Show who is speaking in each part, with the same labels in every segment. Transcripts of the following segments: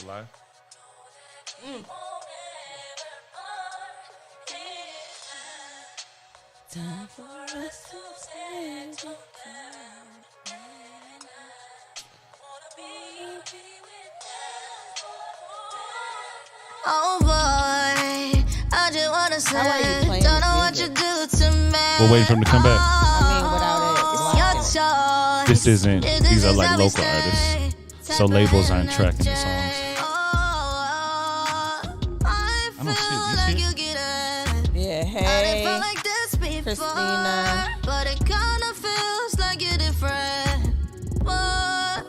Speaker 1: a lie.
Speaker 2: Time for us to stand together. Oh boy, I just wanna say, don't know what you do to me.
Speaker 1: We're waiting for him to come back.
Speaker 2: I mean, without it,
Speaker 1: This isn't. These are like local artists, so labels aren't tracking the songs. I don't see it. Do you see it?
Speaker 2: yeah, hey, Christina.
Speaker 3: But it kinda feels like you're different. But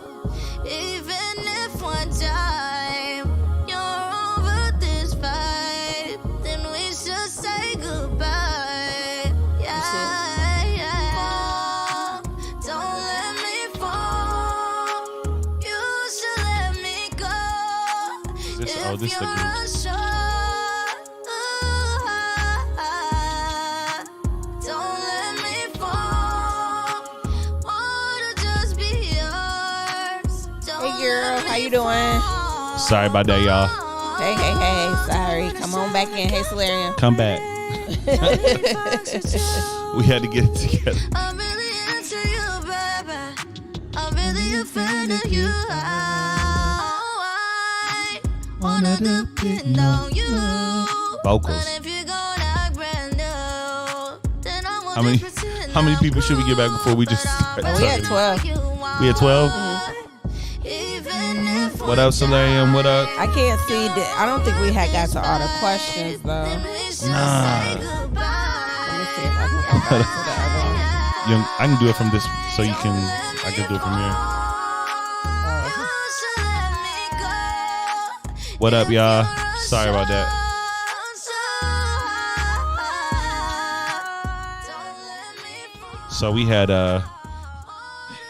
Speaker 3: even if one time you're over this fight, then we should say goodbye. Yeah, yeah. Don't let me fall. You should let me go.
Speaker 1: Is this? Oh,
Speaker 3: If
Speaker 1: this is the
Speaker 3: you're
Speaker 1: group.
Speaker 3: unsure, don't let me fall. Wanna just be yours.
Speaker 2: Hey, girl, how you doing?
Speaker 1: Sorry about that, y'all.
Speaker 2: Hey. Sorry. Come on back in. Hey, Solarium.
Speaker 1: Come back. We had to get it together.
Speaker 3: I'm really into you, baby. I'm really a fan of you. I wanna depend on you.
Speaker 1: Vocals.
Speaker 3: But if you're gonna act brand new, then I won't
Speaker 1: How many?
Speaker 3: just pretend
Speaker 1: How many
Speaker 3: I'm
Speaker 1: people should we get back
Speaker 3: cool.
Speaker 1: before we just
Speaker 3: But
Speaker 1: start
Speaker 3: I'll
Speaker 2: We had
Speaker 1: talking?
Speaker 2: 12.
Speaker 3: you want.
Speaker 1: We had 12.
Speaker 3: Even if
Speaker 1: What up, Solarium? What up?
Speaker 2: I can't see that. I don't think we had got to all the questions though. Let me see
Speaker 1: Nah.
Speaker 2: if I can go back to the other one.
Speaker 1: I can do it from this, so you can. I can do it from here. What up, y'all? Sorry about that. So we had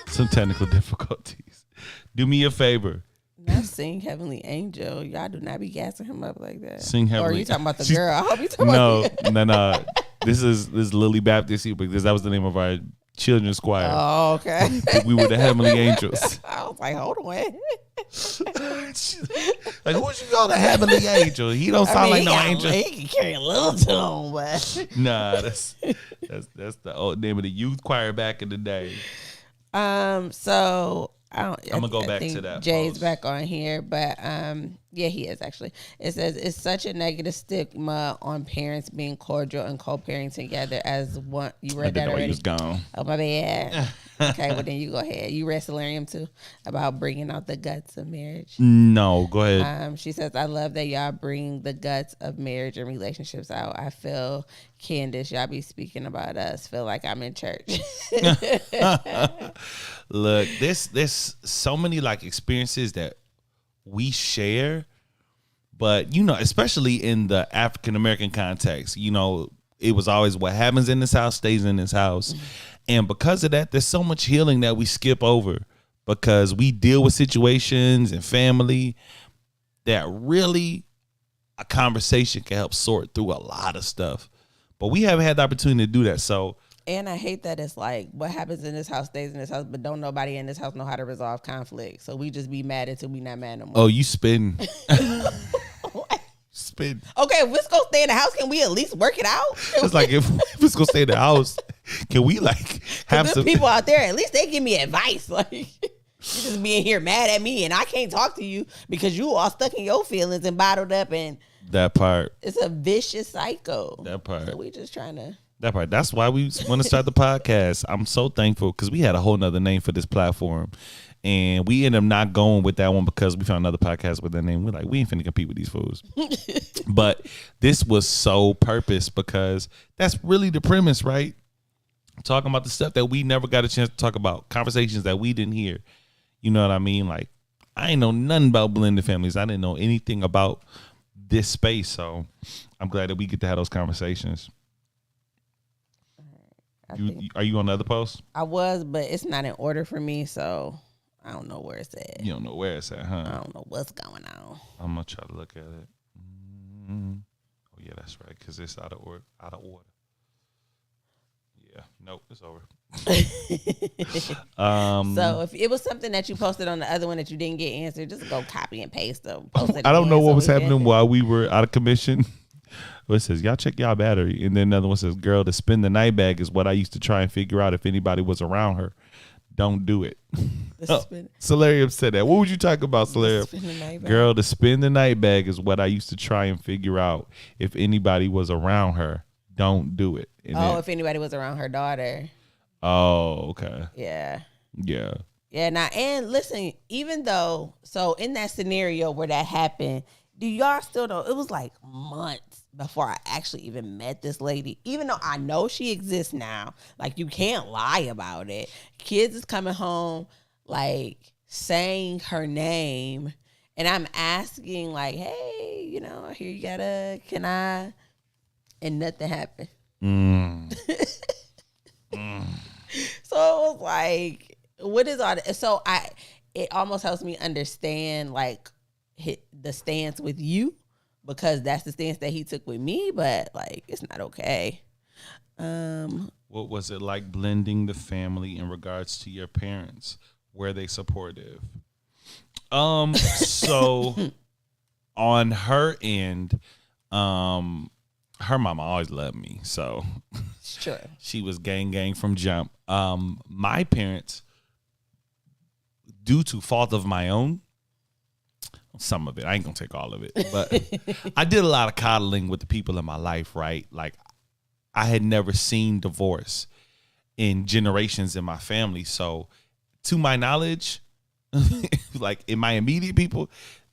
Speaker 1: some technical difficulties. Do me a favor.
Speaker 2: Not sing Heavenly Angel. Y'all do not be gassing him up like that.
Speaker 1: Sing
Speaker 2: Or are
Speaker 1: Heavenly-
Speaker 2: you talking about the
Speaker 1: She's-
Speaker 2: girl? I hope you talking about
Speaker 1: No. This is Lily Baptist because that was the name of our children's choir.
Speaker 2: Oh, okay.
Speaker 1: We were the Heavenly Angels.
Speaker 2: I was like, hold on.
Speaker 1: Like, who's you call the Heavenly Angel? He don't sound like no angel.
Speaker 2: He can carry a little tone, but
Speaker 1: Nah, that's the old name of the youth choir back in the day.
Speaker 2: so I don't.
Speaker 1: I'ma go back
Speaker 2: think
Speaker 1: to that
Speaker 2: Jay's
Speaker 1: post.
Speaker 2: back on here, but yeah, he is actually. It says it's such a negative stigma on parents being cordial and co-parenting together as one. You
Speaker 1: I
Speaker 2: read
Speaker 1: didn't
Speaker 2: that
Speaker 1: know he
Speaker 2: already?
Speaker 1: was gone.
Speaker 2: Oh my bad. Okay, well then you go ahead. You read Solarium too about bringing out the guts of marriage.
Speaker 1: No, go ahead.
Speaker 2: She says, I love that y'all bring the guts of marriage and relationships out. I feel, Candace, y'all be speaking about us. Feel like I'm in church.
Speaker 1: Look, there's so many like experiences that we share, but especially in the African American context, it was always what happens in this house stays in this house. Mm-hmm. And because of that, there's so much healing that we skip over because we deal with situations and family that really a conversation can help sort through a lot of stuff. But we haven't had the opportunity to do that. So,
Speaker 2: and I hate that it's like what happens in this house stays in this house, but don't nobody in this house know how to resolve conflict. So we just be mad until we not mad no more.
Speaker 1: Oh, you spitting. Spitting.
Speaker 2: Okay, if it's gonna stay in the house, can we at least work it out?
Speaker 1: It's like if it's gonna stay in the house, can we like have some
Speaker 2: people out there? At least they give me advice. Like you just being here mad at me, and I can't talk to you because you are stuck in your feelings and bottled up, and
Speaker 1: that part.
Speaker 2: It's a vicious cycle.
Speaker 1: That part.
Speaker 2: So we just trying to.
Speaker 1: That part. That's why we want to start the podcast. I'm so thankful because we had a whole nother name for this platform. And we ended up not going with that one because we found another podcast with that name. We're like, we ain't finna compete with these fools. But this was so purpose because that's really the premise, right? Talking about the stuff that we never got a chance to talk about. Conversations that we didn't hear. You know what I mean? Like, I ain't know nothing about blended families. I didn't know anything about this space. So I'm glad that we get to have those conversations. Are you on the other post?
Speaker 2: I was, but it's not in order for me, so I don't know where it's at.
Speaker 1: You don't know where it's at, huh?
Speaker 2: I don't know what's going on.
Speaker 1: I'm gonna try to look at it. Oh yeah, that's right, because it's out of order. Yeah, Yeah, nope, it's over.
Speaker 2: So if it was something that you posted on the other one that you didn't get answered, just go copy and paste them. Post it
Speaker 1: I don't know
Speaker 2: again
Speaker 1: what
Speaker 2: so
Speaker 1: was
Speaker 2: we can-
Speaker 1: happening while we were out of commission. It says, y'all check y'all battery. And then another one says, girl, to spend the night bag is what I used to try and figure out if anybody was around her. Don't do it. Solarium said that. What would you talk about, Solarium? Girl, to spend the night bag is what I used to try and figure out if anybody was around her. Don't do it. And
Speaker 2: if anybody was around her daughter.
Speaker 1: Oh, okay.
Speaker 2: Yeah.
Speaker 1: Yeah.
Speaker 2: Yeah. Now, and listen, even though, so in that scenario where that happened, do y'all still know? It was like months before I actually even met this lady, even though I know she exists now. Like, you can't lie about it. Kids is coming home, like, saying her name. And I'm asking, like, hey, you know, here you gotta, can I? And nothing happened. So it was like, what is all that? So it almost helps me understand, like, the stance with you, because that's the stance that he took with me, but like, it's not okay.
Speaker 1: What was it like blending the family in regards to your parents? Were they supportive? So on her end, her mama always loved me, so
Speaker 2: Sure.
Speaker 1: she was gang from jump. My parents, due to fault of my own, some of it, I ain't gonna take all of it, but I did a lot of coddling with the people in my life, right? Like, I had never seen divorce in generations in my family. So to my knowledge, like in my immediate people,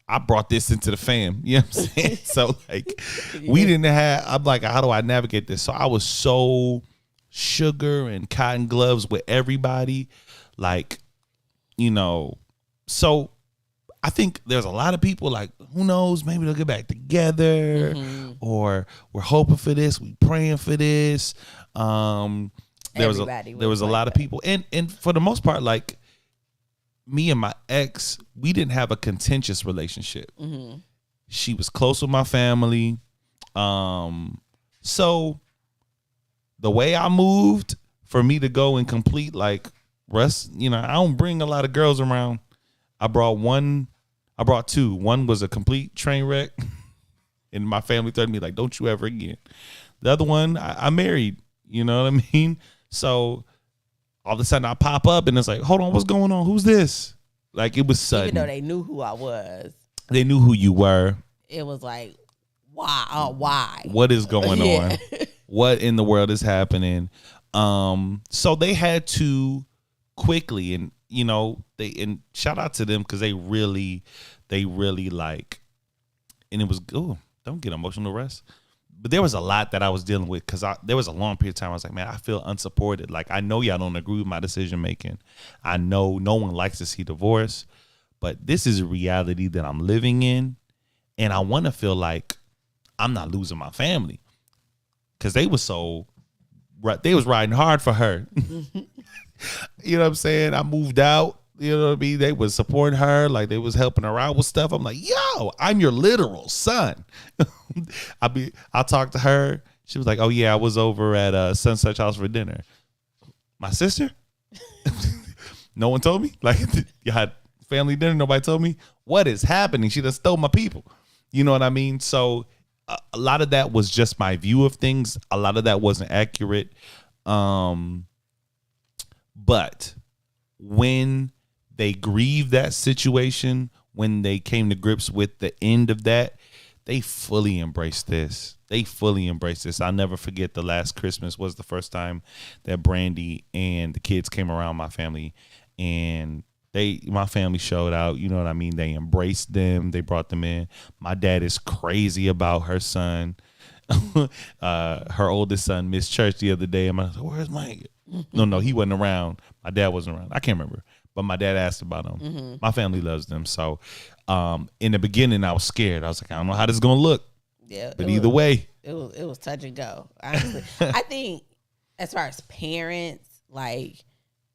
Speaker 1: I brought this into the fam. You know what I'm saying? So like, we didn't have, I'm like, how do I navigate this? So I was so sugar and cotton gloves with everybody. Like, you know, so I think there's a lot of people like, who knows, maybe they'll get back together, or we're hoping for this, we praying for this. There was a lot of people, and for the most part, like, me and my ex, we didn't have a contentious relationship. She was close with my family. So the way I moved, for me to go and complete, like, Russ, you know, I don't bring a lot of girls around. I brought two. One was a complete train wreck, and my family told me, like, don't you ever again. The other one, I married, you know what I mean? So all of a sudden I pop up and it's like, hold on, what's going on? Who's this? Like, it was sudden.
Speaker 2: Even though they knew who I was.
Speaker 1: They knew who you were.
Speaker 2: It was like, why? Why?
Speaker 1: What is going on? What in the world is happening? So they had to quickly, and you know, and shout out to them, because they really like, and it was, oh, don't get emotional, Russ. But there was a lot that I was dealing with, because there was a long period of time I was like, man, I feel unsupported. Like, I know y'all don't agree with my decision making. I know no one likes to see divorce, but this is a reality that I'm living in, and I want to feel like I'm not losing my family, because they was riding hard for her. You know what I'm saying? I moved out. You know what I mean? They was supporting her, like they was helping her out with stuff. I'm like, yo, I'm your literal son. I'll talk to her. She was like, oh yeah, I was over at Sunset House for dinner. My sister? No one told me? Like, you had family dinner, nobody told me? What is happening? She done stole my people. You know what I mean? So a lot of that was just my view of things. A lot of that wasn't accurate. But when they grieved that situation, when they came to grips with the end of that, they fully embraced this. I'll never forget, the last Christmas was the first time that Brandy and the kids came around my family, and my family showed out. You know what I mean? They embraced them. They brought them in. My dad is crazy about her son. Her oldest son missed church the other day. I'm like, where's Mike? No, he wasn't around. My dad wasn't around. I can't remember, but my dad asked about him. My family loves them. So in the beginning, I was scared. I was like, I don't know how this is gonna look.
Speaker 2: Yeah,
Speaker 1: but either way,
Speaker 2: it was touch and go. Honestly, I think as far as parents, like,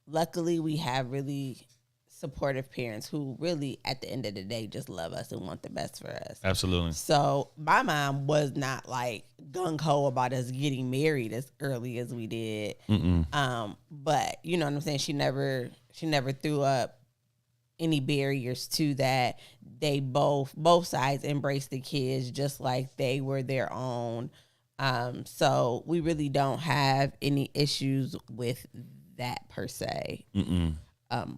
Speaker 2: luckily we have really supportive parents who really, at the end of the day, just love us and want the best for us.
Speaker 1: Absolutely.
Speaker 2: So my mom was not like gung ho about us getting married as early as we did. But you know what I'm saying? She never threw up any barriers to that. They both sides embraced the kids just like they were their own. So we really don't have any issues with that per se.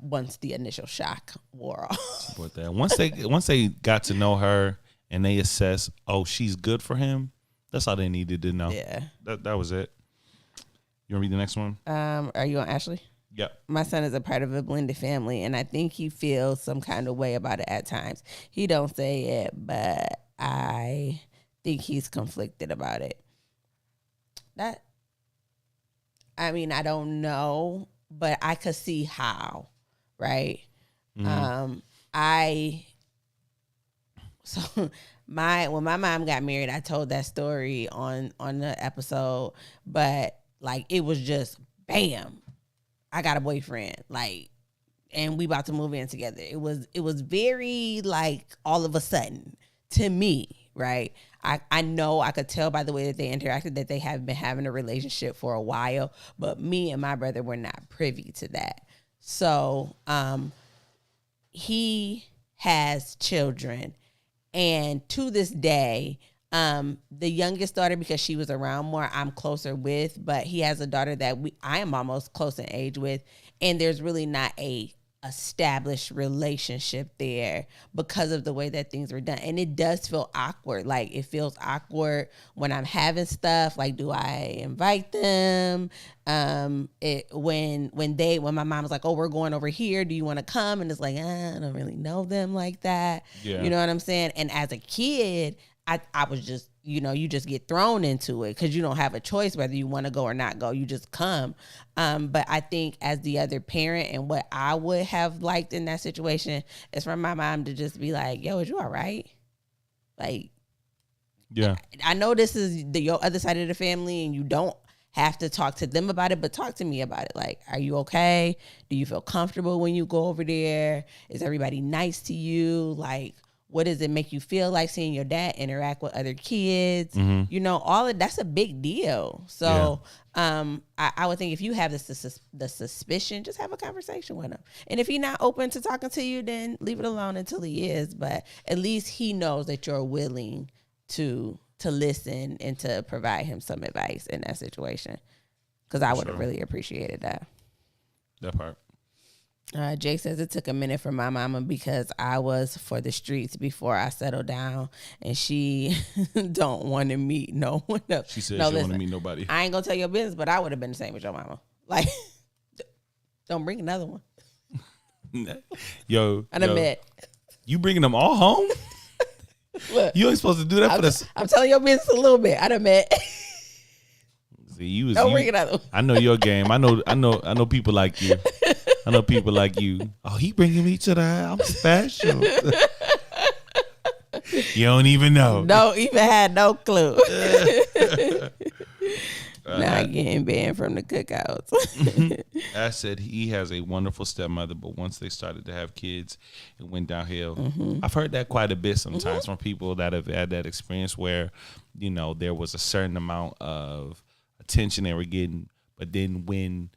Speaker 2: Once the initial shock wore off.
Speaker 1: Support that. Once they got to know her and they assess, oh, she's good for him. That's all they needed to know.
Speaker 2: Yeah.
Speaker 1: That was it. You want to read the next one?
Speaker 2: Are you on Ashley?
Speaker 1: Yep.
Speaker 2: My son is a part of a blended family, and I think he feels some kind of way about it at times. He don't say it, but I think he's conflicted about it. I don't know, but I could see how, right? When my mom got married, I told that story on the episode, but like it was just bam, I got a boyfriend, like, and we about to move in together. It was very like all of a sudden to me, right? I know I could tell by the way that they interacted that they have been having a relationship for a while, but me and my brother were not privy to that. So he has children, and to this day, the youngest daughter, because she was around more, I'm closer with, but he has a daughter that I am almost close in age with, and there's really not a established relationship there because of the way that things were done. And it does feel awkward. Like it feels awkward when I'm having stuff. Like, do I invite them? When my mom was like, oh, we're going over here, do you want to come? And it's like, I don't really know them like that. Yeah. You know what I'm saying? And as a kid, I was just, you just get thrown into it because you don't have a choice whether you want to go or not go. You just come. But I think as the other parent, and what I would have liked in that situation is for my mom to just be like, yo, is you all right? Like, yeah, I know this is your other side of the family and you don't have to talk to them about it, but talk to me about it. Like, are you okay? Do you feel comfortable when you go over there? Is everybody nice to you? Like, what does it make you feel like seeing your dad interact with other kids? All of that's a big deal. So I would think if you have the suspicion, just have a conversation with him. And if he's not open to talking to you, then leave it alone until he is. But at least he knows that you're willing to listen and to provide him some advice in that situation. Because I would have really appreciated that.
Speaker 1: That part.
Speaker 2: Jay says it took a minute for my mama because I was for the streets before I settled down, and she don't want to meet no one else.
Speaker 1: She said she don't want to meet nobody.
Speaker 2: I ain't gonna tell your business, but I would have been the same with your mama. Like, don't bring another one.
Speaker 1: Yo,
Speaker 2: I done met.
Speaker 1: You bringing them all home? Look, you ain't supposed to do that for this.
Speaker 2: I'm telling your business a little bit. I done met.
Speaker 1: See,
Speaker 2: don't bring another one.
Speaker 1: I know your game. I know people like you. I know people like you. Oh, he bringing me to the house. I'm special. You don't even know.
Speaker 2: Don't even had no clue. Not getting banned from the cookouts.
Speaker 1: I said he has a wonderful stepmother, but once they started to have kids, it went downhill. I've heard that quite a bit sometimes from people that have had that experience where, there was a certain amount of attention they were getting, but then when,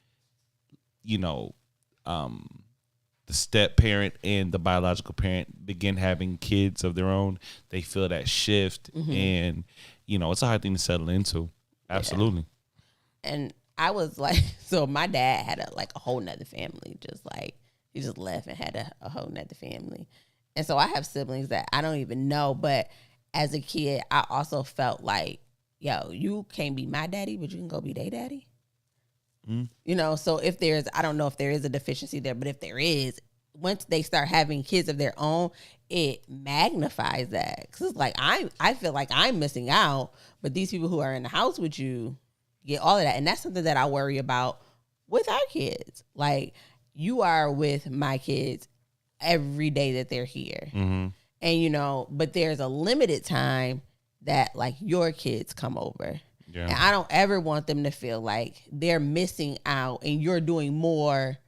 Speaker 1: the step parent and the biological parent begin having kids of their own, they feel that shift, and it's a hard thing to settle into. Absolutely.
Speaker 2: Yeah. And I was like, so my dad had a whole nother family, just like he just left and had a whole nother family, and so I have siblings that I don't even know. But as a kid, I also felt like, yo, you can't be my daddy, but you can go be their daddy. So if there's, I don't know if there is a deficiency there, but if there is, once they start having kids of their own, it magnifies that. Because it's like, I feel like I'm missing out, but these people who are in the house with you get all of that. And that's something that I worry about with our kids. Like, you are with my kids every day that they're here. And, but there's a limited time that, like, your kids come over. Yeah. And I don't ever want them to feel like they're missing out and you're doing more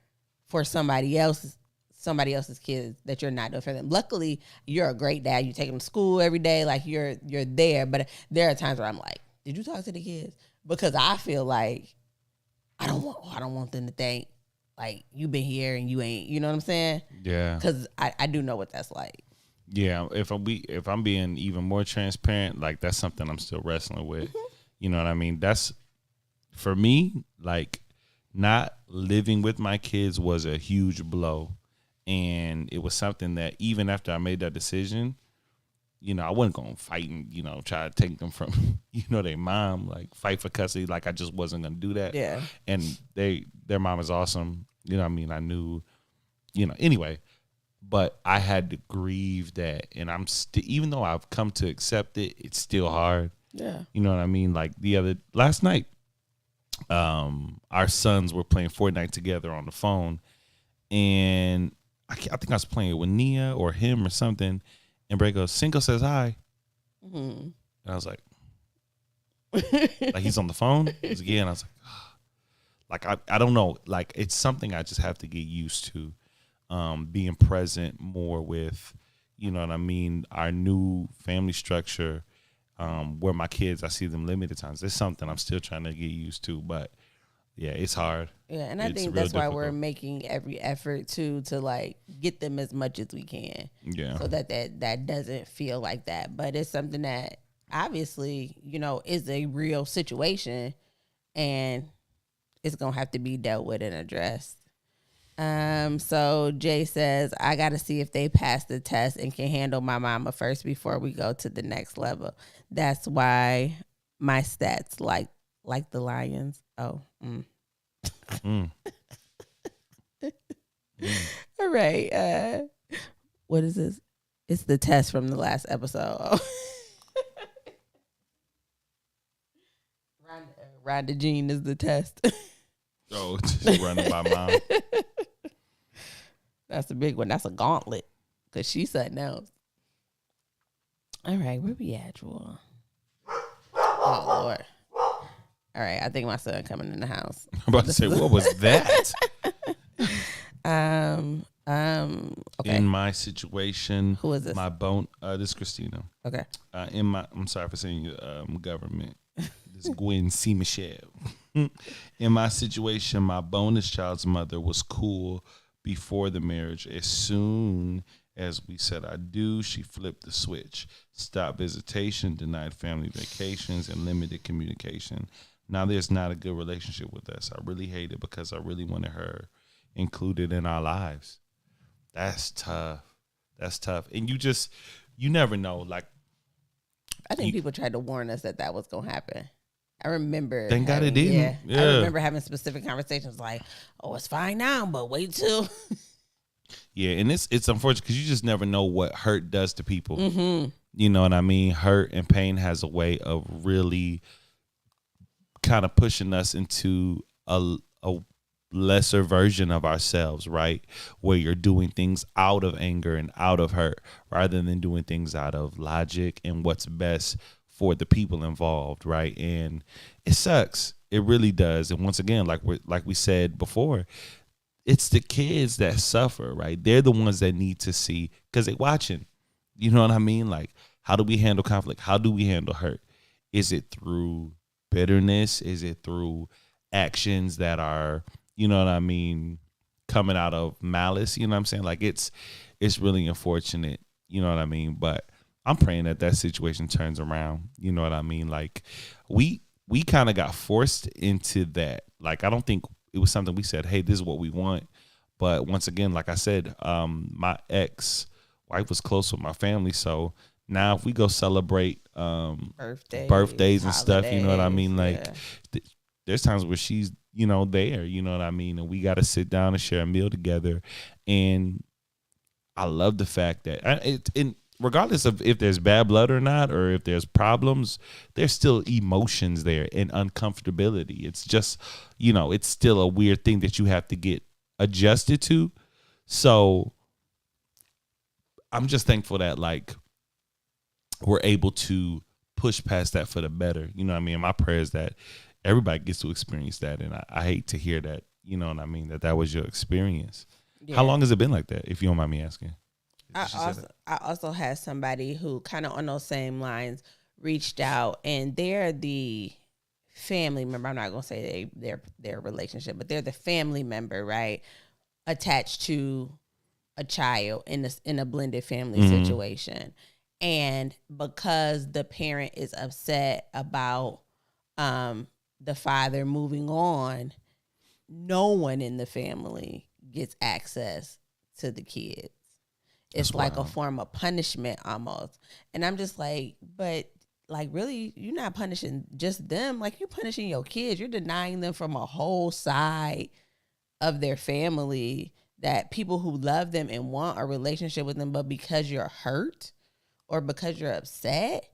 Speaker 2: for somebody else's somebody else's kids that you're not doing for them. Luckily, you're a great dad. You take them to school every day, like you're there. But there are times where I'm like, did you talk to the kids? Because I feel like I don't want them to think like you've been here and you ain't. You know what I'm saying?
Speaker 1: Yeah.
Speaker 2: Because I do know what that's like.
Speaker 1: Yeah, if I'm being even more transparent, like that's something I'm still wrestling with. You know what I mean? That's for me, like not living with my kids was a huge blow. And it was something that even after I made that decision, you know, I wasn't gonna fight and, you know, try to take them from, you know, their mom, like fight for custody. Like I just wasn't gonna do that.
Speaker 2: Yeah.
Speaker 1: And their mom is awesome. You know what I mean? I knew, you know, anyway. But I had to grieve that, and I'm even though I've come to accept it, it's still hard.
Speaker 2: Yeah,
Speaker 1: you know what I mean. Like last night, our sons were playing Fortnite together on the phone, and I think I was playing with Nia or him or something, and Bray goes, "Cinco says hi," and I was like he's on the phone. He's again. I was like, I don't know, like it's something I just have to get used to. Being present more with, you know what I mean, our new family structure, where my kids, I see them limited times. It's something I'm still trying to get used to, but yeah, it's hard.
Speaker 2: Yeah, and I think that's why we're making every effort to like get them as much as we can.
Speaker 1: Yeah.
Speaker 2: So that doesn't feel like that. But it's something that obviously, you know, is a real situation and it's gonna have to be dealt with and addressed. So Jay says, I got to see if they pass the test and can handle my mama first before we go to the next level. That's why my stats like the Lions. Oh, All right. What is this? It's the test from the last episode. Rhonda Jean is the test.
Speaker 1: Oh, just running by mom.
Speaker 2: That's a big one. That's a gauntlet because she's something else. All right, where we at, Jewel? Oh, Lord. All right, I think my son coming in the house.
Speaker 1: I'm about to say, what was that?
Speaker 2: Okay.
Speaker 1: In my situation,
Speaker 2: Who is this?
Speaker 1: My bone. This is Christina.
Speaker 2: Okay.
Speaker 1: I'm sorry for saying government. This is Gwen C. Michelle. In my situation, my bonus child's mother was cool before the marriage. As soon as we said I do, she flipped the switch, stopped visitation, denied family vacations, and limited communication. Now there's not a good relationship with us. I really hate it because I really wanted her included in our lives. That's tough. And you never know. Like,
Speaker 2: I think people tried to warn us that was going to happen. I remember.
Speaker 1: Thank God it didn't. Yeah.
Speaker 2: I remember having specific conversations like, oh, it's fine now, but wait till.
Speaker 1: Yeah, and it's unfortunate because you just never know what hurt does to people.
Speaker 2: Mm-hmm.
Speaker 1: You know what I mean? Hurt and pain has a way of really kind of pushing us into a lesser version of ourselves, right? Where you're doing things out of anger and out of hurt rather than doing things out of logic and what's best for the people involved, right? And it sucks. It really does. And once again, like we said before, it's the kids that suffer, right? They're the ones that need to see because they're watching. You know what I mean? Like, how do we handle conflict? How do we handle hurt? Is it through bitterness? Is it through actions that are, you know what I mean, coming out of malice? You know what I'm saying? Like, it's really unfortunate. You know what I mean? But I'm praying that situation turns around. You know what I mean? Like, we kind of got forced into that. Like, I don't think it was something we said, hey, this is what we want. But once again, like I said, my ex-wife was close with my family. So now if we go celebrate birthdays and stuff, you know what I mean? Like, there's times where she's, you know, there, you know what I mean? And we got to sit down and share a meal together. And I love the fact that regardless of if there's bad blood or not, or if there's problems, there's still emotions there and uncomfortability. It's just, you know, it's still a weird thing that you have to get adjusted to. So I'm just thankful that, like, we're able to push past that for the better. You know what I mean? My prayer is that everybody gets to experience that. And I hate to hear that, you know what I mean, that was your experience.
Speaker 2: Yeah.
Speaker 1: How long has it been like that, if you don't mind me asking?
Speaker 2: I also had somebody who kind of on those same lines reached out, and they're the family member. I'm not gonna say their relationship, but they're the family member, right? Attached to a child in a blended family situation. And because the parent is upset about the father moving on, no one in the family gets access to the kids. It's
Speaker 1: That's
Speaker 2: like
Speaker 1: wild.
Speaker 2: a form of punishment almost. And I'm just like, but like, really, you're not punishing just them. Like, you're punishing your kids. You're denying them from a whole side of their family, that people who love them and want a relationship with them, but because you're hurt or because you're upset,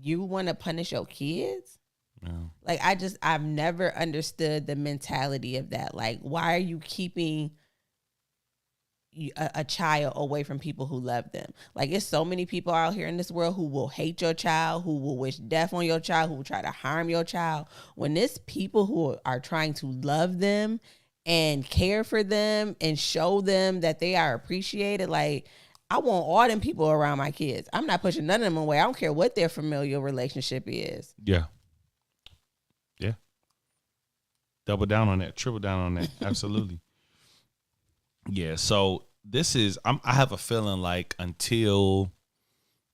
Speaker 2: you want to punish your kids.
Speaker 1: Yeah.
Speaker 2: Like, I've never understood the mentality of that. Like, why are you keeping a child away from people who love them? Like, it's so many people out here in this world who will hate your child, who will wish death on your child, who will try to harm your child. When it's people who are trying to love them and care for them and show them that they are appreciated, like, I want all them people around my kids. I'm not pushing none of them away. I don't care what their familial relationship is.
Speaker 1: Yeah. Yeah. Double down on that. Triple down on that. Absolutely. Yeah. So this is, I have a feeling like until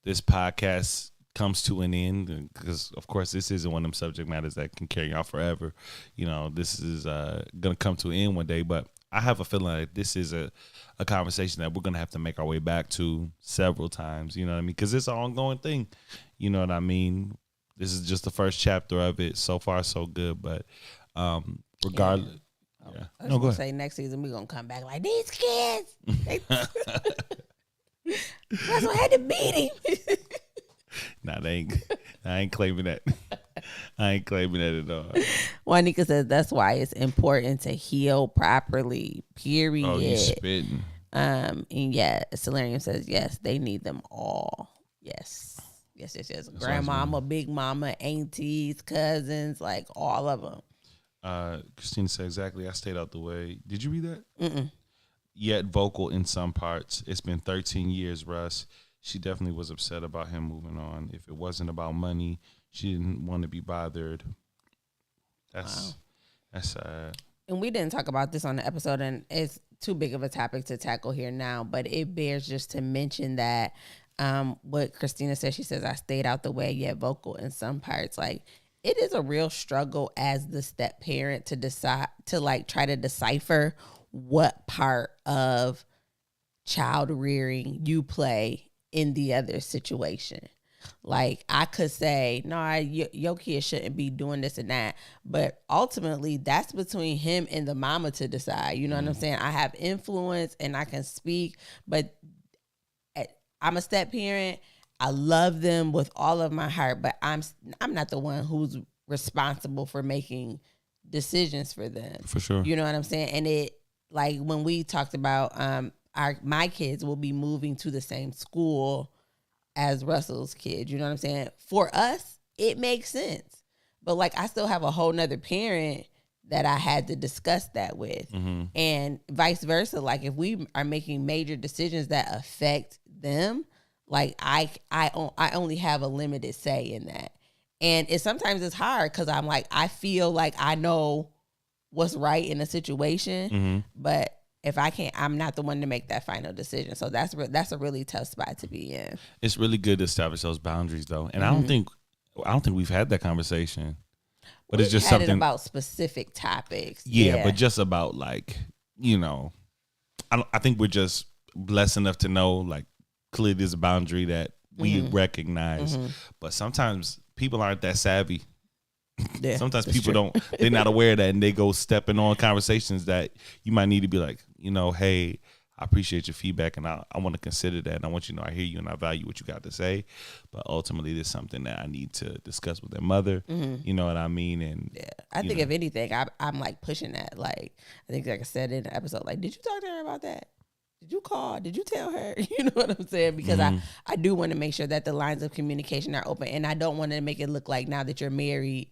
Speaker 1: this podcast comes to an end, because of course this isn't one of them subject matters that can carry on forever. You know, this is going to come to an end one day, but I have a feeling like this is a conversation that we're going to have to make our way back to several times. You know what I mean? Because it's an ongoing thing. You know what I mean? This is just the first chapter of it. So far, so good. But regardless. Yeah.
Speaker 2: I was going to say next season we're going to come back like, these kids. That's what I had to beat him.
Speaker 1: Nah, I ain't claiming that. I ain't claiming that at all.
Speaker 2: Juanica says that's why it's important to heal properly. Period.
Speaker 1: Oh, you spitting.
Speaker 2: And yeah, Solarium says yes, they need them all. Yes. Grandmama, big mama, aunties, cousins, like all of them.
Speaker 1: Christina said exactly. I stayed out the way. Did you read that?
Speaker 2: Mm-mm.
Speaker 1: Yet vocal in some parts. It's been 13 years, Russ. She definitely was upset about him moving on. If it wasn't about money, she didn't want to be bothered. That's sad.
Speaker 2: And we didn't talk about this on the episode, and it's too big of a topic to tackle here now, but it bears just to mention that what Christina said, she says, I stayed out the way, yet vocal in some parts. Like, it is a real struggle as the step parent to decide to like try to decipher what part of child rearing you play in the other situation. Like, I could say, no, your kid shouldn't be doing this and that. But ultimately, that's between him and the mama to decide. You know what I'm saying? I have influence and I can speak, but I'm a step parent. I love them with all of my heart, but I'm not the one who's responsible for making decisions for them.
Speaker 1: For sure.
Speaker 2: You know what I'm saying? And it, like, when we talked about my kids will be moving to the same school as Russell's kids. You know what I'm saying? For us, it makes sense. But like, I still have a whole nother parent that I had to discuss that with. Mm-hmm. And vice versa. Like, if we are making major decisions that affect them, like I only have a limited say in that. And sometimes it's hard because I'm like, I feel like I know what's right in a situation, but if I can't, I'm not the one to make that final decision. So that's a really tough spot to be in. It's
Speaker 1: really good to establish those boundaries, though. And I don't think we've had that conversation. But it's just
Speaker 2: had
Speaker 1: something
Speaker 2: it about specific topics.
Speaker 1: Yeah, but just about, like, you know, I think we're just blessed enough to know, like, clearly there's a boundary that we recognize. But sometimes people aren't that savvy.
Speaker 2: Yeah,
Speaker 1: sometimes people they're not aware of that, and they go stepping on conversations that you might need to be like, you know, hey, I appreciate your feedback, and I want to consider that, and I want you to know I hear you and I value what you got to say, but ultimately there's something that I need to discuss with their mother. You know what I mean? And
Speaker 2: yeah, I think if anything, I'm like pushing that. Like, I think, like I said in the episode, like, did you talk to her about that? Did you call? Did you tell her? You know what I'm saying? Because I do want to make sure that the lines of communication are open, and I don't want to make it look like now that you're married,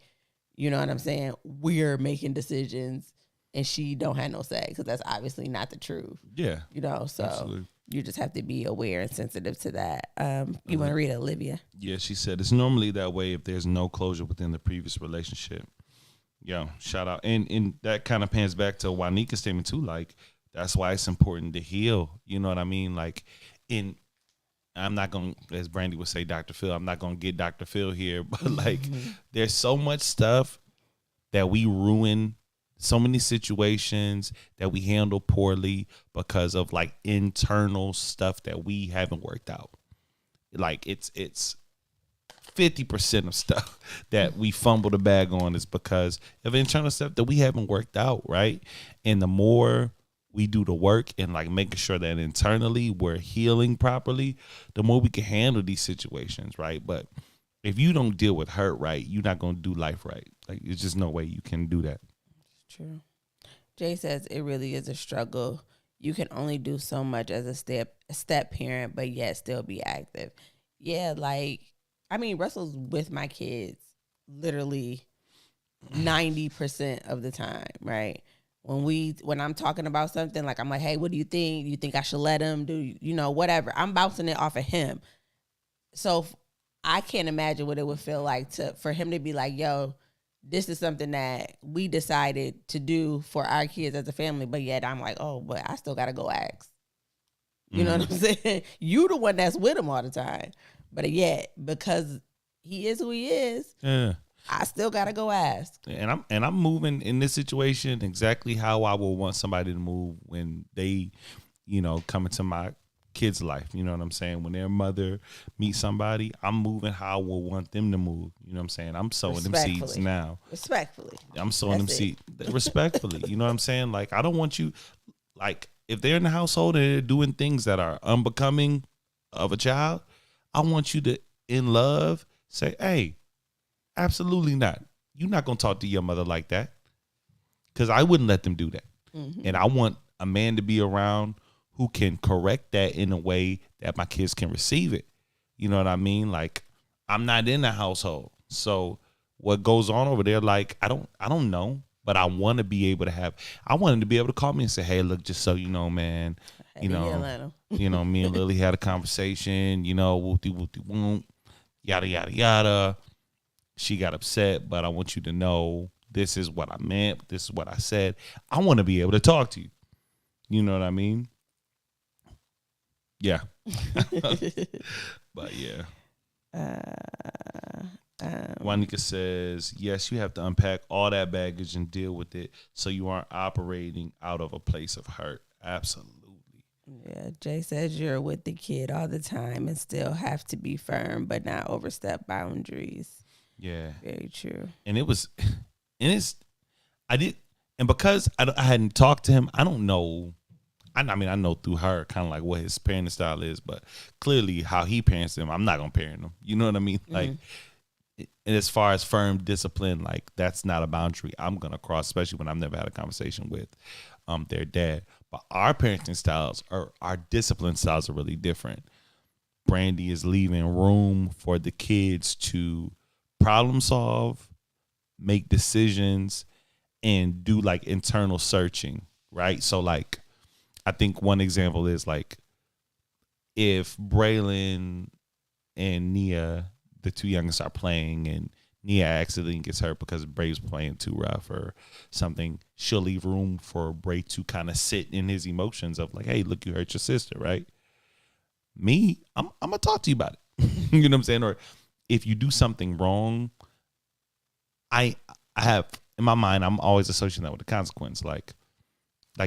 Speaker 2: you know what I'm saying, we're making decisions and she don't have no say, because that's obviously not the truth.
Speaker 1: Yeah.
Speaker 2: So
Speaker 1: Absolutely.
Speaker 2: you just have to be aware and sensitive to that. You want to read it, Olivia?
Speaker 1: Yeah, she said it's normally that way if there's no closure within the previous relationship. Yo, shout out. And that kind of pans back to Wanika's statement too. Like, that's why it's important to heal. You know what I mean? Like, I'm not going to, as Brandy would say, Dr. Phil, I'm not going to get Dr. Phil here, but like, there's so much stuff that we ruin, so many situations that we handle poorly because of like internal stuff that we haven't worked out. Like, it's 50% of stuff that we fumble the bag on is because of internal stuff that we haven't worked out, right? And the more we do the work and like making sure that internally we're healing properly, the more we can handle these situations, right? But if you don't deal with hurt right, you're not going to do life right. Like, there's just no way you can do that.
Speaker 2: True. Jay says it really is a struggle. You can only do so much as a step parent, but yet still be active. Yeah, like, I mean, Russell's with my kids literally 90% of the time, right? When I'm talking about something, like, I'm like, hey, what do you think? You think I should let him do, whatever. I'm bouncing it off of him. So I can't imagine what it would feel like for him to be like, yo, this is something that we decided to do for our kids as a family, but yet I'm like, oh, but I still got to go ask. You know what I'm saying? You the one that's with him all the time. But yet, because he is who he is,
Speaker 1: yeah,
Speaker 2: I still got to go ask.
Speaker 1: And I'm moving in this situation exactly how I would want somebody to move when they, come into my kid's life. You know what I'm saying? When their mother meets somebody, I'm moving how I would want them to move. You know what I'm saying? I'm sowing them seeds now.
Speaker 2: Respectfully.
Speaker 1: I'm sowing them seeds. Respectfully. You know what I'm saying? Like, I don't want you, like, if they're in the household and they're doing things that are unbecoming of a child, I want you to, in love, say, hey, absolutely not. You're not going to talk to your mother like that, because I wouldn't let them do that. Mm-hmm. And I want a man to be around who can correct that in a way that my kids can receive it. You know what I mean? Like, I'm not in the household. So what goes on over there, like, I don't know, but I want to be able to I want him to be able to call me and say, hey, look, just so you know, man, me and Lily had a conversation, whoopty whoopty whoop, yada, yada, yada. She got upset, but I want you to know this is what I meant. This is what I said. I want to be able to talk to you. You know what I mean? Yeah. But yeah. Juanica says, yes, you have to unpack all that baggage and deal with it so you aren't operating out of a place of hurt. Absolutely.
Speaker 2: Yeah, Jay says you're with the kid all the time and still have to be firm but not overstep boundaries.
Speaker 1: Yeah.
Speaker 2: Very true.
Speaker 1: And because I hadn't talked to him, I don't know. I know through her kind of like what his parenting style is, but clearly how he parents them, I'm not going to parent them. You know what I mean? Mm-hmm. Like, and as far as firm discipline, like, that's not a boundary I'm going to cross, especially when I've never had a conversation with their dad. But our parenting styles, our discipline styles are really different. Brandy is leaving room for the kids to problem solve, make decisions, and do like internal searching, right? So like, I think one example is like, if Braylon and Nia, the two youngest, are playing and Nia accidentally gets hurt because Bray's playing too rough or something, she'll leave room for Bray to kind of sit in his emotions of like, hey, look, you hurt your sister, right? Me, I'm going to talk to you about it. You know what I'm saying? Or if you do something wrong, I have, in my mind, I'm always associating that with the consequence. Like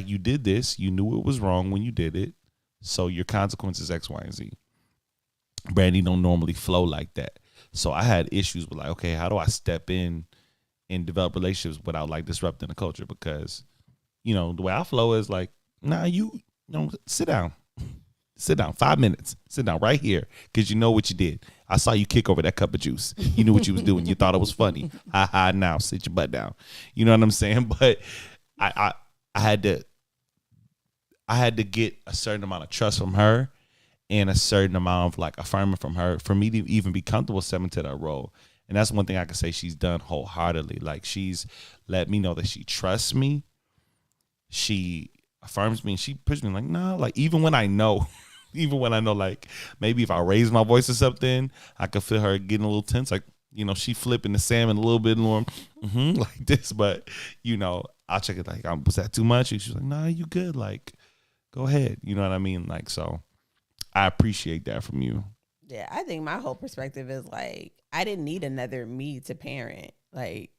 Speaker 1: you did this, you knew it was wrong when you did it, so your consequence is X, Y, and Z. Brandy don't normally flow like that. So I had issues with like, okay, how do I step in and develop relationships without like disrupting the culture? Because, the way I flow is like, nah, sit down. Sit down, 5 minutes. Sit down right here, because you know what you did. I saw you kick over that cup of juice. You knew what you was doing. You thought it was funny. Ha ha, now sit your butt down. You know what I'm saying? But I had to get a certain amount of trust from her and a certain amount of like affirming from her for me to even be comfortable stepping into that role. And that's one thing I can say she's done wholeheartedly. Like, she's let me know that she trusts me, she affirms me and she pushes me like, no, like even when I know, like maybe if I raise my voice or something, I could feel her getting a little tense. Like, she flipping the salmon a little bit more like this, but I'll check it like, was that too much? And she's like, nah, you good. Like, go ahead. You know what I mean? Like, so I appreciate that from you.
Speaker 2: Yeah, I think my whole perspective is like, I didn't need another me to parent. Like,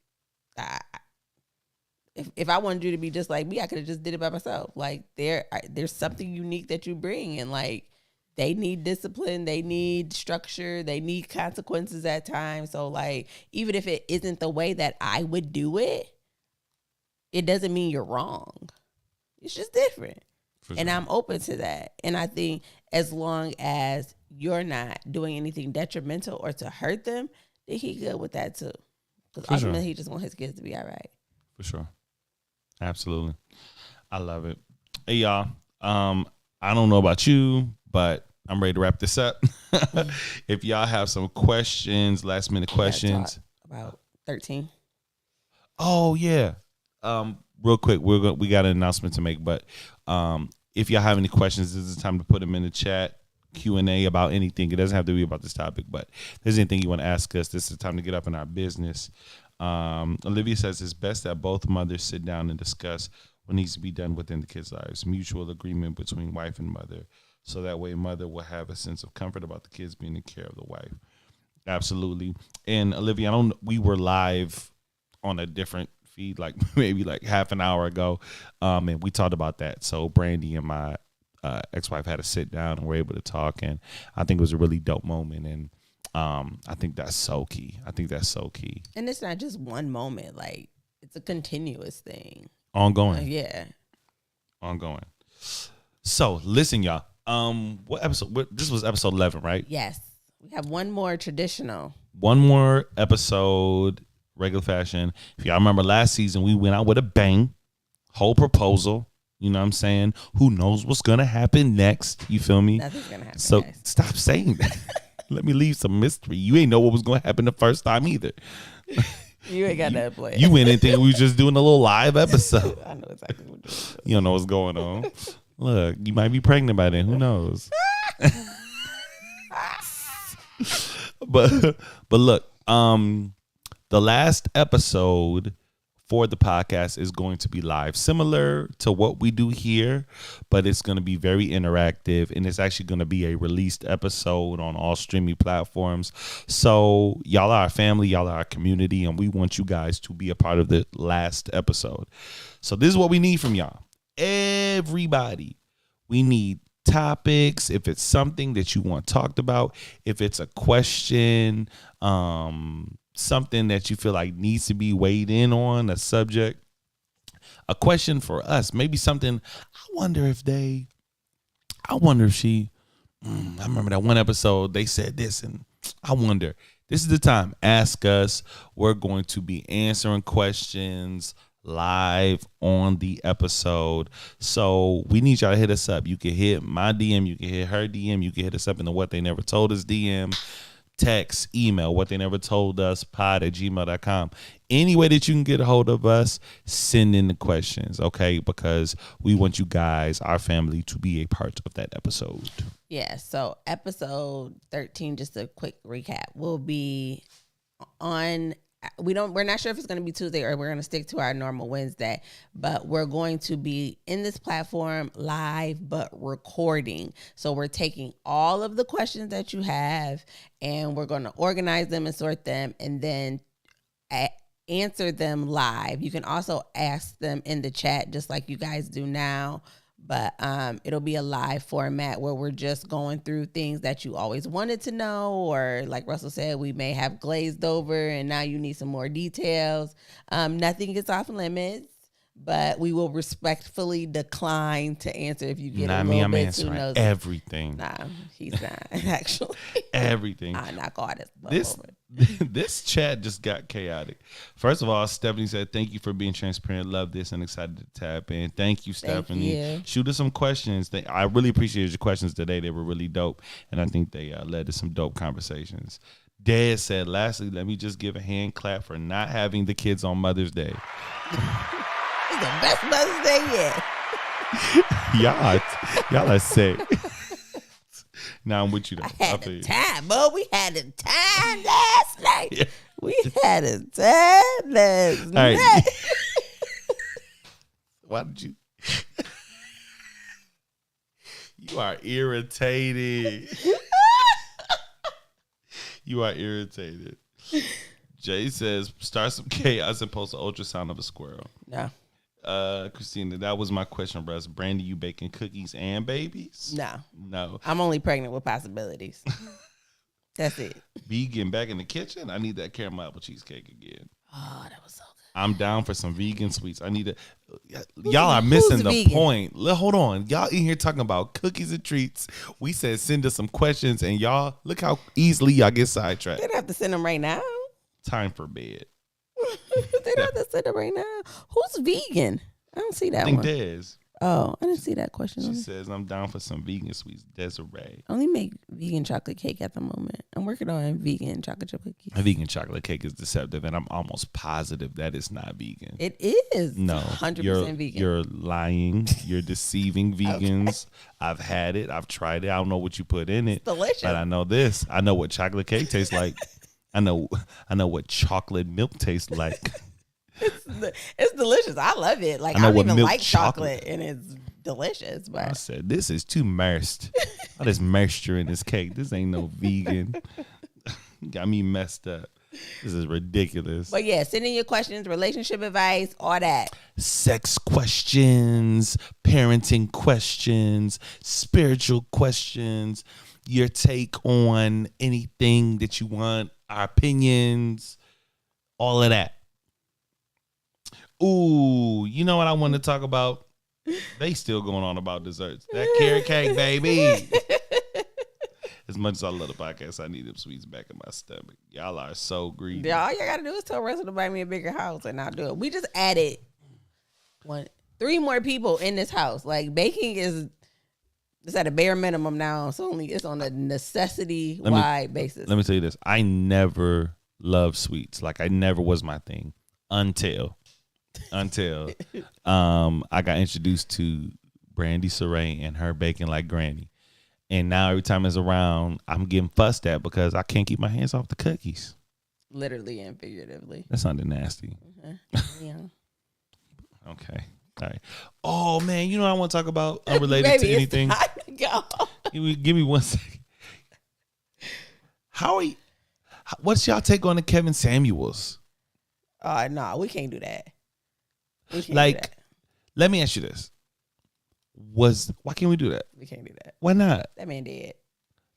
Speaker 2: if I wanted you to be just like me, I could have just did it by myself. Like, there's something unique that you bring, and like, they need discipline, they need structure, they need consequences at times. So like, even if it isn't the way that I would do it, it doesn't mean you're wrong. It's just different. Sure. And I'm open to that. And I think as long as you're not doing anything detrimental or to hurt them, then he good with that too. Because ultimately, he just wants his kids to be all right.
Speaker 1: For sure. Absolutely. I love it. Hey, y'all. I don't know about you, but I'm ready to wrap this up. If y'all have some questions, last minute questions.
Speaker 2: About 13.
Speaker 1: Oh, yeah. Real quick, we got an announcement to make, but if y'all have any questions, this is the time to put them in the chat. Q&A about anything. It doesn't have to be about this topic, but if there's anything you want to ask us, this is the time to get up in our business. Olivia says it's best that both mothers sit down and discuss what needs to be done within the kids' lives. Mutual agreement between wife and mother. So that way mother will have a sense of comfort about the kids being in care of the wife. Absolutely. And Olivia, we were live on a different feed, like maybe like half an hour ago. And we talked about that. So Brandy and my ex-wife had to sit down and we're able to talk. And I think it was a really dope moment. And I think that's so key.
Speaker 2: And it's not just one moment. Like, it's a continuous thing.
Speaker 1: Ongoing.
Speaker 2: Yeah.
Speaker 1: Ongoing. So listen, y'all. What episode? This was episode 11, right?
Speaker 2: Yes. We have one more traditional.
Speaker 1: One more episode, regular fashion. If y'all remember last season, we went out with a bang. Whole proposal. You know what I'm saying? Who knows what's going to happen next? You feel me?
Speaker 2: Nothing's going to happen
Speaker 1: So
Speaker 2: next.
Speaker 1: Stop saying that. Let me leave some mystery. You ain't know what was going to happen the first time either.
Speaker 2: You ain't got that play.
Speaker 1: You went and think we was just doing a little live episode.
Speaker 2: I know exactly what you're doing.
Speaker 1: You don't know what's going on. Look, you might be pregnant by then. Who knows? But look, the last episode for the podcast is going to be live, similar to what we do here, but it's going to be very interactive, and it's actually going to be a released episode on all streaming platforms. So y'all are our family, y'all are our community, and we want you guys to be a part of the last episode. So this is what we need from y'all. Everybody, we need topics. If it's something that you want talked about, if it's a question, something that you feel like needs to be weighed in on, a subject, a question for us, maybe something. I wonder if she, I remember that one episode they said this, and I wonder. This is the time. Ask us. We're going to be answering questions live on the episode. So we need y'all to hit us up. You can hit my DM, you can hit her DM, you can hit us up in the What They Never Told Us DM, text, email, what they never told us, pod@gmail.com. Any way that you can get a hold of us, send in the questions, okay? Because we want you guys, our family, to be a part of that episode.
Speaker 2: Yeah, so episode 13, just a quick recap, will be on, we're not sure if it's going to be Tuesday or we're going to stick to our normal Wednesday, but we're going to be in this platform live but recording. So we're taking all of the questions that you have and we're going to organize them and sort them and then answer them live. You can also ask them in the chat just like you guys do now. But it'll be a live format where we're just going through things that you always wanted to know, or like Russell said, we may have glazed over and now you need some more details. Nothing is off limits, but we will respectfully decline to answer if you get a little bit too nosy.
Speaker 1: Everything.
Speaker 2: Nah, he's not actually.
Speaker 1: Everything.
Speaker 2: I knock all this over.
Speaker 1: This chat just got chaotic. First of all, Stephanie said, thank you for being transparent. Love this and excited to tap in. Thank you, Stephanie.
Speaker 2: Thank you.
Speaker 1: Shoot us some questions. I really appreciated your questions today. They were really dope. And I think they led to some dope conversations. Dad said, lastly, let me just give a hand clap for not having the kids on Mother's Day.
Speaker 2: It's the best Mother's Day yet.
Speaker 1: Y'all are sick. Now I'm with you. Though.
Speaker 2: I had a time, boy. We had a time last night.
Speaker 1: Yeah.
Speaker 2: We had a time last
Speaker 1: right.
Speaker 2: night.
Speaker 1: Why did you? You are irritated. You are irritated. Jay says, start some chaos and post an ultrasound of a squirrel.
Speaker 2: No.
Speaker 1: Christina, that was my question, bro. Brandy, you baking cookies and babies?
Speaker 2: No. I'm only pregnant with possibilities. That's it.
Speaker 1: Vegan back in the kitchen? I need that caramel apple cheesecake again.
Speaker 2: Oh, that was so good.
Speaker 1: I'm down for some vegan sweets. I need to. Y'all are missing the
Speaker 2: vegan?
Speaker 1: point. Hold on. Y'all in here talking about cookies and treats. We said send us some questions, and y'all, look how easily y'all get sidetracked.
Speaker 2: They don't have to send them right now.
Speaker 1: Time for bed.
Speaker 2: They don't have to send them right now. Who's vegan? I don't see that
Speaker 1: I think
Speaker 2: one.
Speaker 1: Des.
Speaker 2: Oh, I didn't see that question.
Speaker 1: She says, I'm down for some vegan sweets. Desiree.
Speaker 2: I only make vegan chocolate cake at the moment. I'm working on vegan chocolate chip cookies.
Speaker 1: A vegan chocolate cake is deceptive, and I'm almost positive that it's not vegan.
Speaker 2: It is.
Speaker 1: No,
Speaker 2: 100% vegan.
Speaker 1: You're lying. You're deceiving vegans. Okay. I've had it. I've tried it. I don't know what you put in it.
Speaker 2: It's delicious.
Speaker 1: But I know this. I know what chocolate cake tastes like. I know what chocolate milk tastes like.
Speaker 2: It's delicious. I love it. Like I don't even like chocolate, and it's delicious. But
Speaker 1: I said this is too mersed. All this moisture in this cake. This ain't no vegan. Got me messed up. This is ridiculous.
Speaker 2: But yeah, send in your questions, relationship advice, all that.
Speaker 1: Sex questions, parenting questions, spiritual questions, your take on anything that you want, our opinions, all of that. Ooh, you know what I want to talk about? They still going on about desserts. That carrot cake, baby. As much as I love the podcast, I need them sweets back in my stomach. Y'all are so greedy.
Speaker 2: Yeah, all you gotta do is tell Russell to buy me a bigger house, and I'll do it. We just added 3 more people in this house. Like baking is it's at a bare minimum now. It's on a necessity wide basis.
Speaker 1: Let me tell you this: I never loved sweets. Like I never was my thing until I got introduced to Brandy Saray and her baking like granny. And now every time it's around, I'm getting fussed at because I can't keep my hands off the cookies.
Speaker 2: Literally and figuratively.
Speaker 1: That sounded nasty.
Speaker 2: Mm-hmm. Yeah.
Speaker 1: Okay. All right. Oh, man. You know what I want to talk about unrelated
Speaker 2: Baby,
Speaker 1: to anything?
Speaker 2: It's time to go.
Speaker 1: Give me 1 second. What's y'all take on the Kevin Samuels?
Speaker 2: No, we can't do that.
Speaker 1: Let me ask you this. Why can't we do that?
Speaker 2: We can't do that.
Speaker 1: Why not?
Speaker 2: That man dead.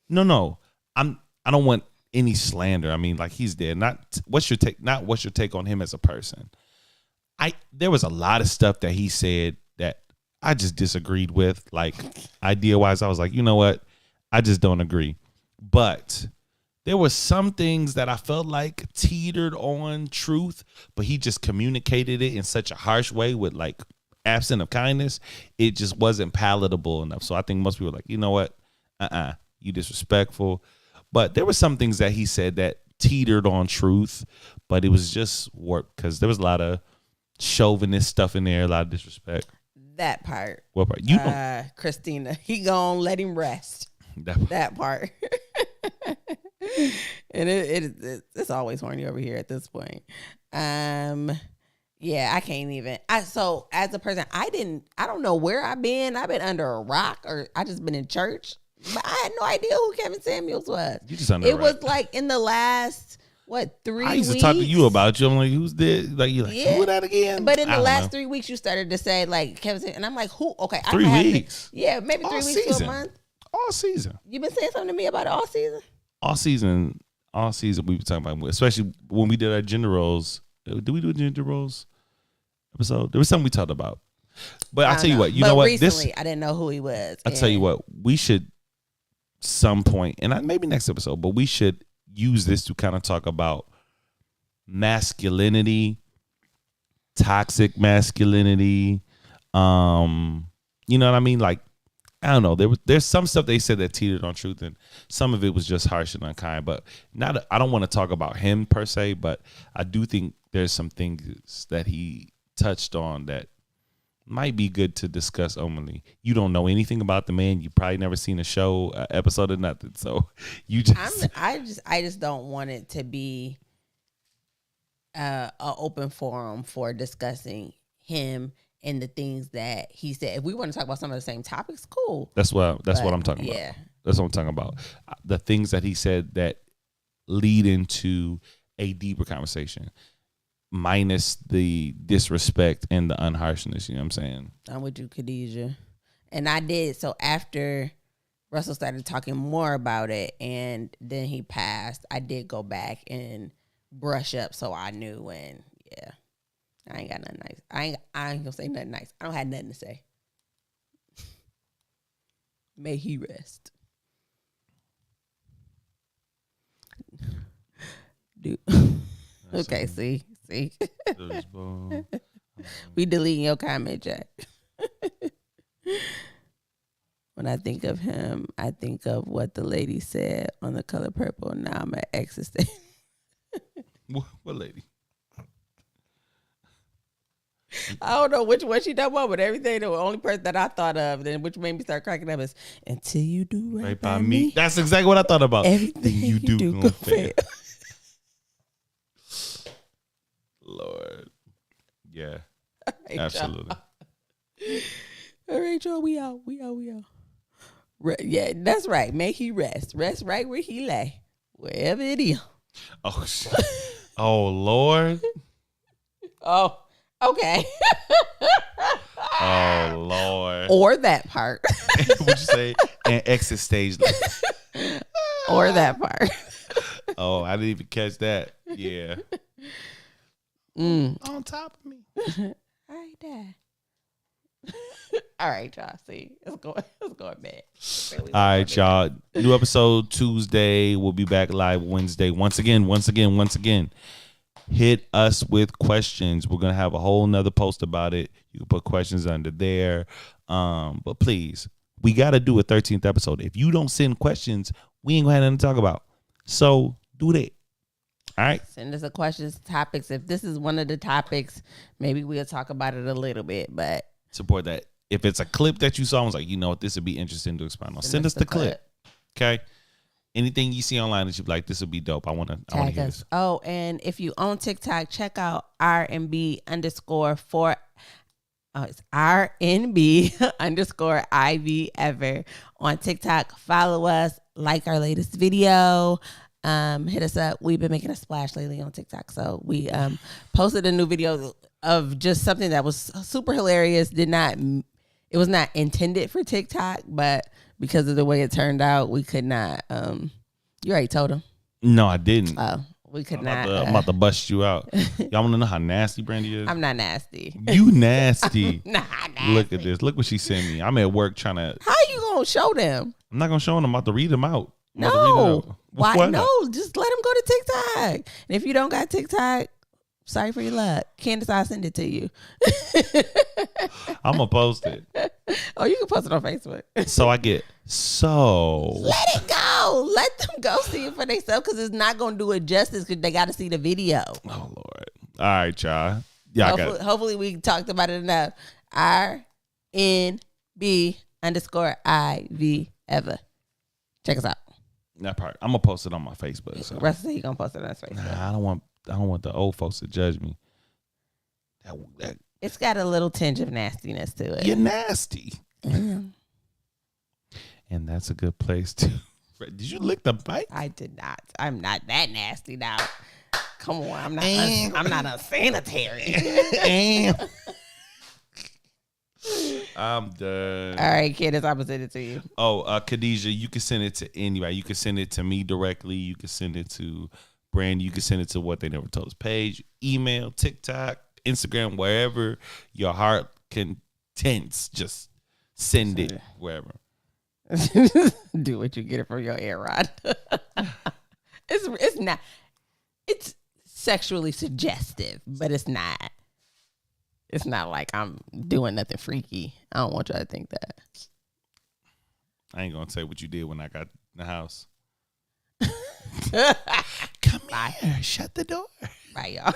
Speaker 1: No. I don't want any slander. I mean, like he's dead. What's your take on him as a person? There was a lot of stuff that he said that I just disagreed with. Like idea wise, I was like, you know what? I just don't agree. But there were some things that I felt like teetered on truth, but he just communicated it in such a harsh way with like absent of kindness. It just wasn't palatable enough. So I think most people were like, you know what? You disrespectful. But there were some things that he said that teetered on truth, but it was just warped because there was a lot of chauvinist stuff in there, a lot of disrespect.
Speaker 2: That part.
Speaker 1: What part?
Speaker 2: Christina, he gonna let him rest. That part. And it's always horny over here at this point. Yeah, I can't even. So as a person, I don't know where I've been. I've been under a rock, or I just been in church. But I had no idea who Kevin Samuels was.
Speaker 1: You just under a rock.
Speaker 2: Was like in the last 3 weeks.
Speaker 1: I used to talk to you about you. I'm like, who's this? Like you're like, who that again?
Speaker 2: But in the last 3 weeks, you started to say like Kevin Samuels, and I'm like, who? Okay,
Speaker 1: 3 weeks.
Speaker 2: Yeah, maybe all 3 weeks season. To a month.
Speaker 1: All season.
Speaker 2: You been saying something to me about it all season?
Speaker 1: All season we were talking about, especially when we did our gender roles. Did we do a gender roles episode? There was something we talked about. But I'll tell you what, you know what?
Speaker 2: Recently, I didn't know who he was.
Speaker 1: I'll tell you what, we should some point, and maybe next episode, but we should use this to kind of talk about masculinity, toxic masculinity. You know what I mean? Like, I don't know. There's some stuff they said that teetered on truth, and some of it was just harsh and unkind. But I don't want to talk about him per se, but I do think there's some things that he touched on that might be good to discuss openly. You don't know anything about the man. You probably never seen a show, episode, or nothing. So you just,
Speaker 2: I just don't want it to be an open forum for discussing him and the things that he said. If we want to talk about some of the same topics, cool.
Speaker 1: That's what I'm talking about.
Speaker 2: Yeah,
Speaker 1: that's what I'm talking about. The things that he said that lead into a deeper conversation, minus the disrespect and the unharshness. You know what I'm saying?
Speaker 2: I'm with you, Khadijah. And I did. So after Russell started talking more about it and then he passed, I did go back and brush up so I knew. And yeah, I ain't got nothing nice. I ain't gonna say nothing nice. I don't have nothing to say. May he rest. Dude. Okay, see. We deleting your comment, Jack. When I think of him, I think of what the lady said on The Color Purple. Now I'm at ecstasy.
Speaker 1: What lady?
Speaker 2: I don't know which one she done about, but everything, the only person that I thought of, then which made me start cracking up is, until you do right by me.
Speaker 1: That's exactly what I thought about.
Speaker 2: Everything you do gonna fail.
Speaker 1: Lord. Yeah.
Speaker 2: Right,
Speaker 1: Absolutely.
Speaker 2: All right, y'all. We out. Yeah, that's right. May he rest. Rest right where he lay. Wherever it is.
Speaker 1: Oh, shit. Oh, Lord.
Speaker 2: Oh, okay.
Speaker 1: Oh, Lord.
Speaker 2: Or that part.
Speaker 1: What'd you say? And exit stage left.
Speaker 2: Or that part.
Speaker 1: Oh, I didn't even catch that. Yeah. On top of me.
Speaker 2: All right, Dad. All right, y'all. See, it's going bad.
Speaker 1: All right, y'all. New episode Tuesday. We'll be back live Wednesday. Once again. Hit us with questions. We're gonna have a whole nother post about it. You can put questions under there. But please, we gotta do a 13th episode. If you don't send questions, we ain't gonna have nothing to talk about. So do that. All right.
Speaker 2: Send us a questions, topics. If this is one of the topics, maybe we'll talk about it a little bit. But
Speaker 1: support that. If it's a clip that you saw and was like, you know what, this would be interesting to expound on, send us the clip. Okay. Anything you see online that you're like, this would be dope. I want to hear this.
Speaker 2: Oh, and if you own TikTok, check out RNB_4. Oh, it's RNB_IV ever on TikTok. Follow us, like our latest video. Hit us up. We've been making a splash lately on TikTok. So we posted a new video of just something that was super hilarious. It was not intended for TikTok, but because of the way it turned out, we could not. You already told him.
Speaker 1: No, I didn't.
Speaker 2: Oh, we could not.
Speaker 1: I'm about to bust you out. Y'all want to know how nasty Brandy is?
Speaker 2: I'm not nasty.
Speaker 1: You nasty.
Speaker 2: Nah, nasty.
Speaker 1: Look at this. Look what she sent me. I'm at work trying to.
Speaker 2: How you gonna show them?
Speaker 1: I'm not gonna show them. I'm about to read them out.
Speaker 2: No. Why? No, just let them go to TikTok. And if you don't got TikTok, sorry for your luck. Candace, I'll send it to you.
Speaker 1: I'm gonna post it.
Speaker 2: Oh, you can post it on Facebook.
Speaker 1: So I get
Speaker 2: Let it go. Let them go see it for themselves because it's not gonna do it justice because they got to see the video.
Speaker 1: Oh Lord. All right, y'all. Yeah,
Speaker 2: hopefully we talked about it enough. RNB_IV ever. Check us out.
Speaker 1: That part. I'm gonna post it on my Facebook. So.
Speaker 2: Russ said he gonna post it on his Facebook.
Speaker 1: Nah, I don't want the old folks to judge me.
Speaker 2: It's got a little tinge of nastiness to it.
Speaker 1: You're nasty.
Speaker 2: Mm.
Speaker 1: And that's a good place to. Did you lick the bite?
Speaker 2: I did not. I'm not that nasty now. Come on, I'm not unsanitary.
Speaker 1: I'm done.
Speaker 2: All right, Candace, I'm gonna send it to you.
Speaker 1: Oh, Khadijah, you can send it to anybody. You can send it to me directly. You can send it to Brandy. You can send it to What They Never Told Us page, email, TikTok, Instagram, wherever your heart contents. Just send it wherever.
Speaker 2: Do what you get it from your air rod. It's not. It's sexually suggestive, but it's not. It's not like I'm doing nothing freaky. I don't want y'all to think that.
Speaker 1: I ain't gonna say what you did when I got in the house. Come here. Shut the door.
Speaker 2: Bye, y'all.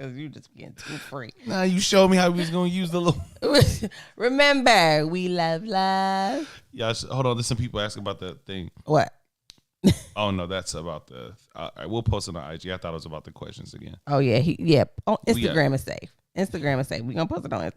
Speaker 2: because you just getting too free.
Speaker 1: Nah, you showed me how we was gonna use the little.
Speaker 2: Remember, we love.
Speaker 1: Yeah, hold on. There's some people asking about the thing.
Speaker 2: What?
Speaker 1: Oh no, that's about the. We'll post it on IG. I thought it was about the questions again.
Speaker 2: Oh yeah, On Instagram is safe. Instagram is safe. We're gonna post it on Instagram.